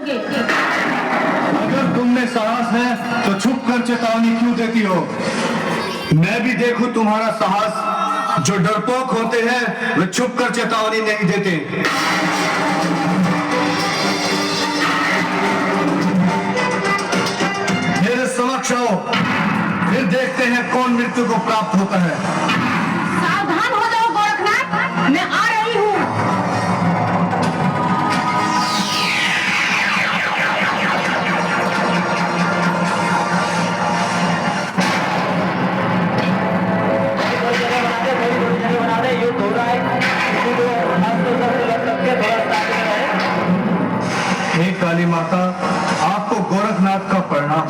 अगर तुम में साहस है तो छुप कर चेतावनी क्यों देती हो? मैं भी देखूं तुम्हारा साहस। जो डरपोक होते हैं वे छुप कर चेतावनी नहीं देते। मेरे समक्ष आओ, फिर देखते हैं कौन मृत्यु को प्राप्त होता है। सावधान हो जाओ गोरखनाथ, मैं आ रही हूँ। हे काली माता, आपको गोरखनाथ का प्रणाम।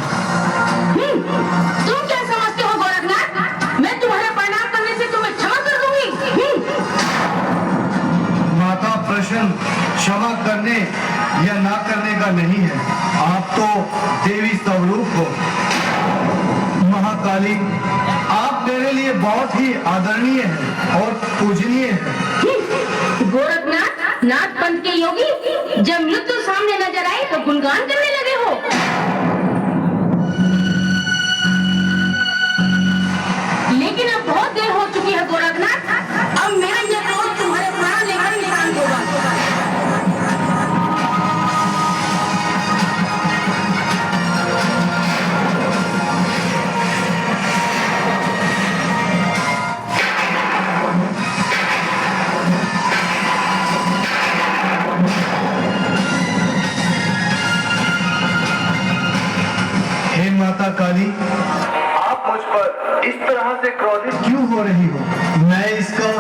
तुम क्या समझते हो गोरखनाथ? मैं तुम्हारे प्रणाम करने से तुम्हें क्षमा कर दूंगी। माता, प्रश्न क्षमा करने या ना करने का नहीं है। आप तो देवी स्वरूप हो। महाकाली, आप मेरे लिए बहुत ही आदरणीय है और पूजनीय है। गोरखनाथ, नाथ पंथ के योगी, जब मृत्यु सामने नजर आए तो गुणगान करने लगे हो। लेकिन अब बहुत देर हो चुकी है गोरखनाथ, अब मेरा ये क्रोध तुम्हारे प्राण लेकर निशान होगा। हे माता काली, आप मुझ पर इस तरह से क्रोधित क्यों हो रही हो? मैं इसका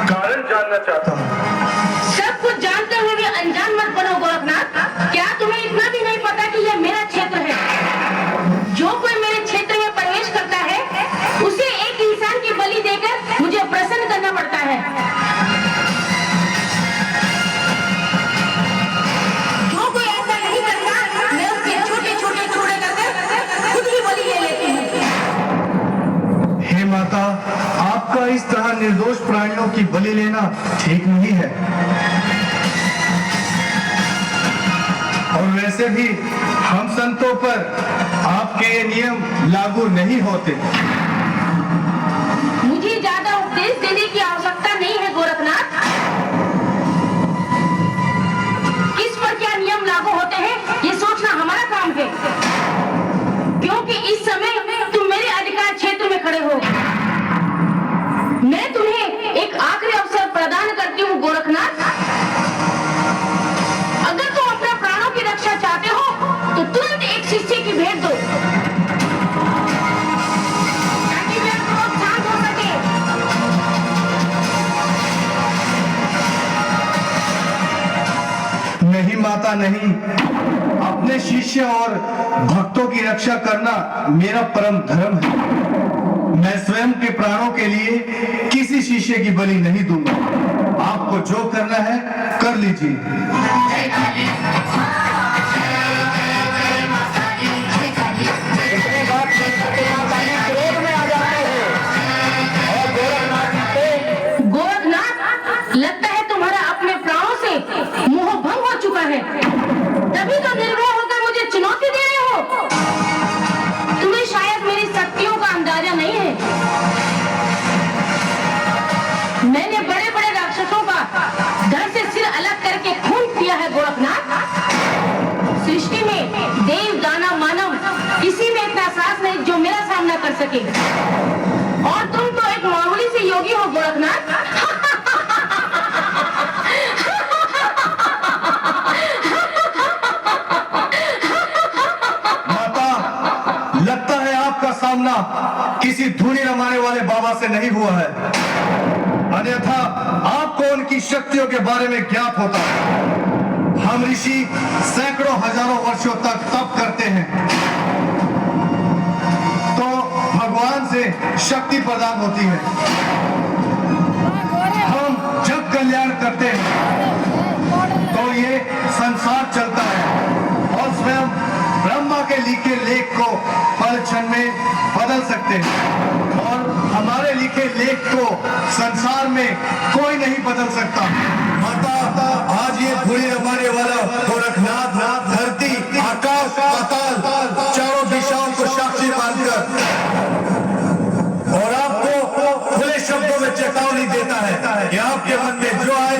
कारण जानना चाहता हूँ। सब कुछ जानते हुए भी अनजान मत बनो गोरखनाथ। क्या तुम्हें इतना भी नहीं पता कि यह मेरा क्षेत्र है? जो कोई मेरे क्षेत्र में प्रवेश करता है उसे एक इंसान की बलि देकर मुझे प्रसन्न करना पड़ता है। जो कोई ऐसा नहीं करता, मैं उसके छोटे छोटे टुकड़े करके खुद ही बलि ले लेती हूँ। हे माता, आपका इस तरह निर्दोष प्राणियों की बलि लेना ठीक नहीं है। और वैसे भी हम संतों पर आपके ये नियम लागू नहीं होते। मुझे ज्यादा उपदेश देने की आवश्यकता नहीं है गोरखनाथ। किस पर क्या नियम लागू होते हैं ये सोचना हमारा काम है, क्योंकि इस समय तुम मेरे अधिकार क्षेत्र में खड़े हो। मैं तुम्हें एक आखिरी अवसर प्रदान करती हूँ गोरखनाथ। अगर तुम अपने प्राणों की रक्षा चाहते हो तो तुरंत एक शिष्य की भेंट दो, ताकि मेरा क्रोध शांत हो सके। नहीं माता, नहीं। अपने शिष्य और भक्तों की रक्षा करना मेरा परम धर्म है। मैं स्वयं के प्राणों के लिए किसी शिष्य की बलि नहीं दूंगा। आपको जो करना है कर लीजिए। गोरखनाथ, लगता है तुम्हारा अपने प्राणों से मोह भंग हो चुका है, तभी तो निर्भय होकर मुझे चुनौती दे रहे हो। तुम्हें शायद मेरी शक्तियों का अंदाजा नहीं है। मैंने बड़े बड़े राक्षसों का धड़ से सिर अलग करके खून पिया है गोरखनाथ। सृष्टि में देव, दानव, मानव किसी में इतना साहस नहीं जो मेरा सामना कर सके। और तुम तो एक मामूली से योगी हो गोरखनाथ। माता, लगता है आपका सामना किसी धूनी रमाने वाले बाबा से नहीं हुआ है, अन्यथा आपको उनकी शक्तियों के बारे में ज्ञात होता। हम ऋषि सैकड़ों हजारों वर्षों तक तप करते हैं तो भगवान से शक्ति प्रदान होती है। हम जब कल्याण करते हैं तो ये संसार चलता है और स्वयं ब्रह्मा के लिखे लेख को पल क्षण में बदल सकते हैं, और हमारे लिखे लेख को संसार में कोई नहीं बदल सकता। माता, आज ये धूली रमाने वाला गोरखनाथ धरती मन में जो आए